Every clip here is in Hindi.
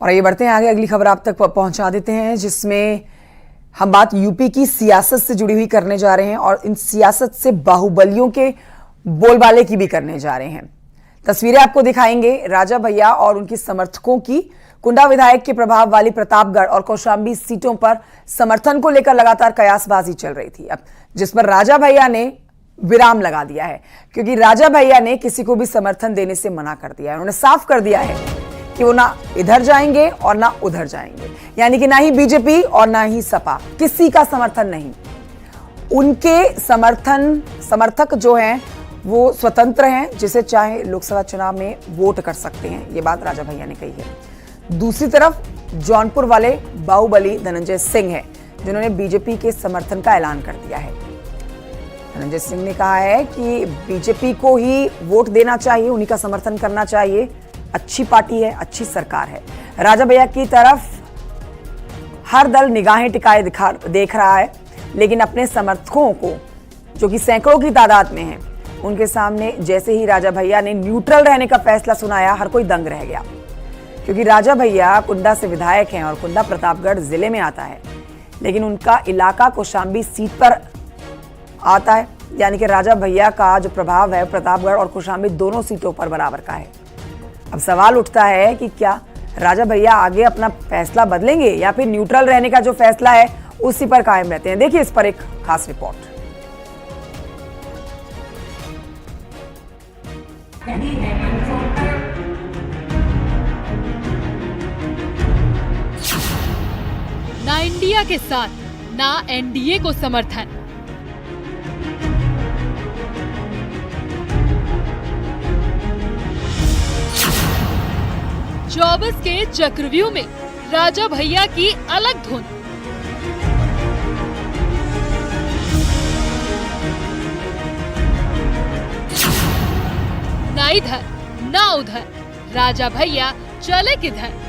और ये बढ़ते हैं आगे, अगली खबर आप तक पहुंचा देते हैं, जिसमें हम बात यूपी की सियासत से जुड़ी हुई करने जा रहे हैं और इन सियासत से बाहुबलियों के बोलबाले की भी करने जा रहे हैं। तस्वीरें आपको दिखाएंगे राजा भैया और उनके समर्थकों की। कुंडा विधायक के प्रभाव वाली प्रतापगढ़ और कौशाम्बी सीटों पर समर्थन को लेकर लगातार कयासबाजी चल रही थी, अब जिस पर राजा भैया ने विराम लगा दिया है, क्योंकि राजा भैया ने किसी को भी समर्थन देने से मना कर दिया है। उन्होंने साफ कर दिया है कि वो ना इधर जाएंगे और ना उधर जाएंगे, यानी कि ना ही बीजेपी और ना ही सपा, किसी का समर्थन नहीं। उनके समर्थक जो हैं वो स्वतंत्र हैं, जिसे चाहे लोकसभा चुनाव में वोट कर सकते हैं, ये बात राजा भैया ने कही है। दूसरी तरफ जौनपुर वाले बाहुबली धनंजय सिंह हैं, जिन्होंने बीजेपी के समर्थन का ऐलान कर दिया है। धनंजय सिंह ने कहा है कि बीजेपी को ही वोट देना चाहिए, उन्हीं का समर्थन करना चाहिए, अच्छी पार्टी है, अच्छी सरकार है। राजा भैया की तरफ हर दल निगाहें टिकाए देख रहा है, लेकिन अपने समर्थकों को, जो कि सैकड़ों की तादाद में हैं, उनके सामने जैसे ही राजा भैया ने न्यूट्रल रहने का फैसला सुनाया, हर कोई दंग रह गया। क्योंकि राजा भैया कुंडा से विधायक हैं और कुंडा प्रतापगढ़ जिले में आता है, लेकिन उनका इलाका कौशाम्बी सीट पर आता है, यानी कि राजा भैया का जो प्रभाव है प्रतापगढ़ और कौशाम्बी दोनों सीटों पर बराबर का है। अब सवाल उठता है कि क्या राजा भैया आगे अपना फैसला बदलेंगे या फिर न्यूट्रल रहने का जो फैसला है उसी पर कायम रहते हैं। देखिए इस पर एक खास रिपोर्ट। ना इंडिया के साथ ना एनडीए को समर्थन। चौबीस के चक्रव्यूह में राजा भैया की अलग धुन। ना इधर ना उधर, राजा भैया चले किधर।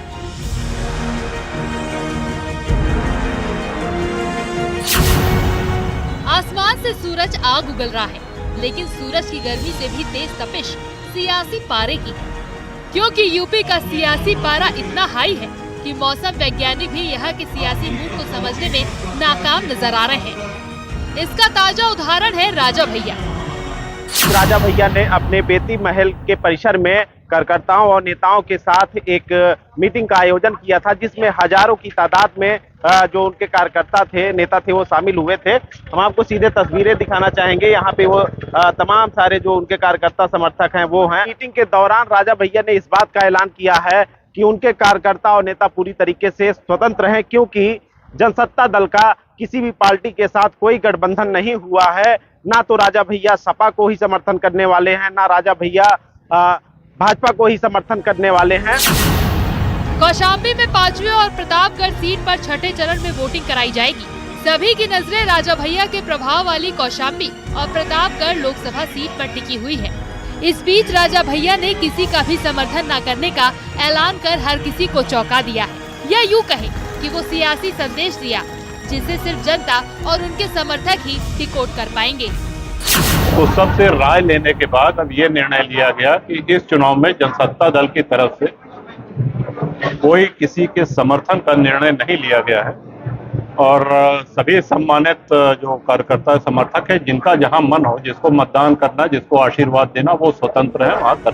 आसमान से सूरज आग उगल रहा है, लेकिन सूरज की गर्मी से भी तेज तपिश सियासी पारे की है, क्योंकि यूपी का सियासी पारा इतना हाई है कि मौसम वैज्ञानिक भी यहाँ के सियासी मूड को समझने में नाकाम नजर आ रहे हैं। इसका ताजा उदाहरण है राजा भैया। राजा भैया ने अपने बेती महल के परिसर में कार्यकर्ताओं और नेताओं के साथ एक मीटिंग का आयोजन किया था, जिसमें हजारों की तादाद में जो उनके कार्यकर्ता थे, नेता थे, वो शामिल हुए थे। हम आपको सीधे तस्वीरें दिखाना चाहेंगे। यहाँ पे वो तमाम सारे जो उनके कार्यकर्ता समर्थक हैं वो हैं। मीटिंग के दौरान राजा भैया ने इस बात का ऐलान किया है कि उनके कार्यकर्ता और नेता पूरी तरीके से स्वतंत्र हैं, क्योंकि जनसत्ता दल का किसी भी पार्टी के साथ कोई गठबंधन नहीं हुआ है। ना तो राजा भैया सपा को ही समर्थन करने वाले हैं, ना राजा भैया भाजपा को ही समर्थन करने वाले हैं। कौशाम्बी में 5वें और प्रतापगढ़ सीट पर छठे चरण में वोटिंग कराई जाएगी। सभी की नजरें राजा भैया के प्रभाव वाली कौशाम्बी और प्रतापगढ़ लोकसभा सीट पर टिकी हुई है। इस बीच राजा भैया ने किसी का भी समर्थन न करने का ऐलान कर हर किसी को चौंका दिया है, या यूँ कहे कि वो सियासी संदेश दिया जिसे सिर्फ जनता और उनके समर्थक ही डिकोड कर पाएंगे। तो सबसे राय लेने के बाद अब ये निर्णय लिया गया कि इस चुनाव में जनसत्ता दल की तरफ से कोई किसी के समर्थन का निर्णय नहीं लिया गया है और सभी सम्मानित जो कार्यकर्ता समर्थक है, जिनका जहां मन हो, जिसको मतदान करना, जिसको आशीर्वाद देना, वो स्वतंत्र है वहां कर।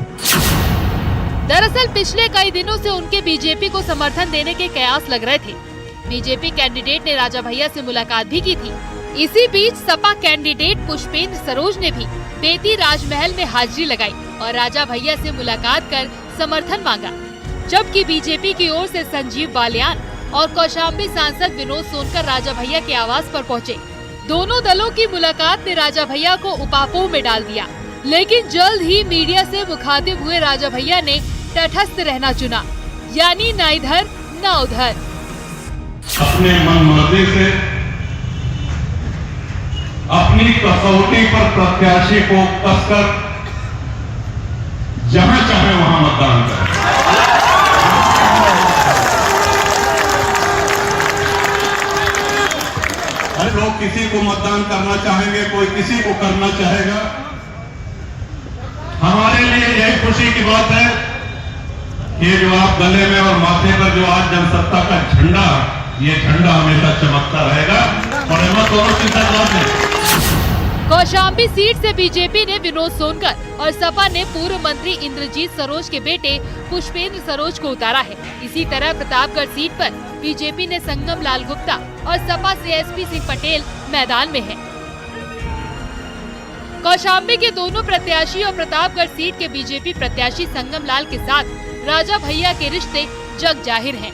दरअसल पिछले कई दिनों से उनके बीजेपी को समर्थन देने के कयास लग रहे थे। बीजेपी कैंडिडेट ने राजा भैया से मुलाकात भी की थी। इसी बीच सपा कैंडिडेट पुष्पेंद्र सरोज ने भी बेती राजमहल में हाजिरी लगाई और राजा भैया से मुलाकात कर समर्थन मांगा, जबकि बीजेपी की ओर से संजीव बालियान और कौशाम्बी सांसद विनोद सोनकर राजा भैया के आवास पर पहुंचे। दोनों दलों की मुलाकात ने राजा भैया को उपापोह में डाल दिया, लेकिन जल्द ही मीडिया से मुखातिब हुए राजा भैया ने तटस्थ रहना चुना, यानी न इधर न उधर। अपने मनमर्जी से अपनी कसौटी पर प्रत्याशी को कसकर जहां चाहे वहां मतदान करें। हर लोग किसी को मतदान करना चाहेंगे, कोई किसी को करना चाहेगा। हमारे लिए यह खुशी की बात है ये जो आप गले में और माथे पर जो आज जनसत्ता का झंडा, ये झंडा हमेशा चमकता रहेगा और अहमद दोनों की सरकार ने कौशाम्बी सीट से बीजेपी ने विनोद सोनकर और सपा ने पूर्व मंत्री इंद्रजीत सरोज के बेटे पुष्पेंद्र सरोज को उतारा है। इसी तरह प्रतापगढ़ सीट पर बीजेपी ने संगम लाल गुप्ता और सपा से एसपी सिंह पटेल मैदान में है। कौशाम्बी के दोनों प्रत्याशी और प्रतापगढ़ सीट के बीजेपी प्रत्याशी संगम लाल के साथ राजा भैया के रिश्ते जग जाहिर हैं।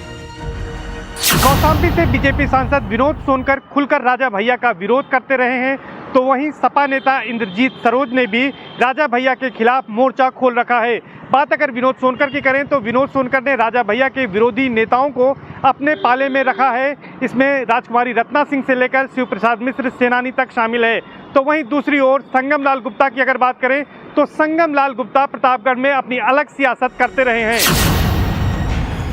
कौशाम्बी से बीजेपी सांसद विनोद सोनकर खुलकर राजा भैया का विरोध करते रहे हैं, तो वहीं सपा नेता इंद्रजीत सरोज ने भी राजा भैया के खिलाफ मोर्चा खोल रखा है। बात अगर विनोद सोनकर की करें तो विनोद सोनकर ने राजा भैया के विरोधी नेताओं को अपने पाले में रखा है। इसमें राजकुमारी रत्ना सिंह से लेकर शिव प्रसाद मिश्र सेनानी तक शामिल है। तो वहीं दूसरी ओर संगम लाल गुप्ता की अगर बात करें तो संगम लाल गुप्ता प्रतापगढ़ में अपनी अलग सियासत करते रहे हैं।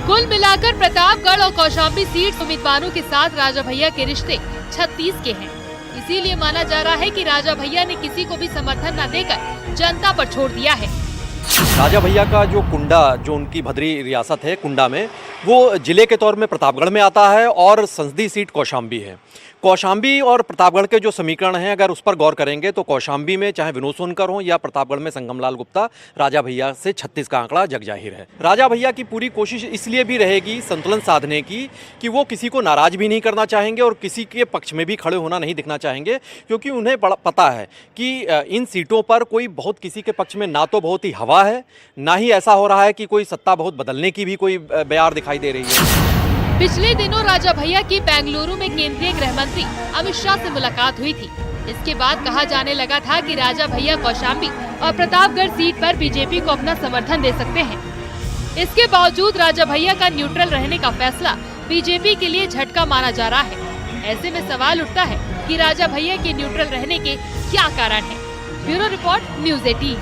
कुल मिलाकर प्रतापगढ़ और कौशाम्बी सीट उम्मीदवारों के साथ राजा भैया के रिश्ते 36 के हैं। इसीलिए माना जा रहा है कि राजा भैया ने किसी को भी समर्थन न देकर जनता पर छोड़ दिया है। राजा भैया का जो कुंडा, जो उनकी भद्री रियासत है कुंडा में, वो जिले के तौर में प्रतापगढ़ में आता है और संसदीय सीट कौशाम्बी है। कौशाम्बी और प्रतापगढ़ के जो समीकरण हैं अगर उस पर गौर करेंगे तो कौशाम्बी में चाहे विनोद सोनकर हो या प्रतापगढ़ में संगम लाल गुप्ता, राजा भैया से 36 का आंकड़ा जग जाहिर है। राजा भैया की पूरी कोशिश इसलिए भी रहेगी संतुलन साधने की कि वो किसी को नाराज भी नहीं करना चाहेंगे और किसी के पक्ष में भी खड़े होना नहीं दिखना चाहेंगे, क्योंकि उन्हें पता है कि इन सीटों पर कोई बहुत किसी के पक्ष में ना तो बहुत ही हवा है, ना ही ऐसा हो रहा है कि कोई सत्ता बहुत बदलने की भी कोई बयार दिखाई दे रही है। पिछले दिनों राजा भैया की बेंगलुरु में केंद्रीय गृह मंत्री अमित शाह से मुलाकात हुई थी। इसके बाद कहा जाने लगा था कि राजा भैया कौशाम्बी और प्रतापगढ़ सीट पर बीजेपी को अपना समर्थन दे सकते हैं। इसके बावजूद राजा भैया का न्यूट्रल रहने का फैसला बीजेपी के लिए झटका माना जा रहा है। ऐसे में सवाल उठता है कि राजा भैया के न्यूट्रल रहने के क्या कारण है। Bureau report, news 18।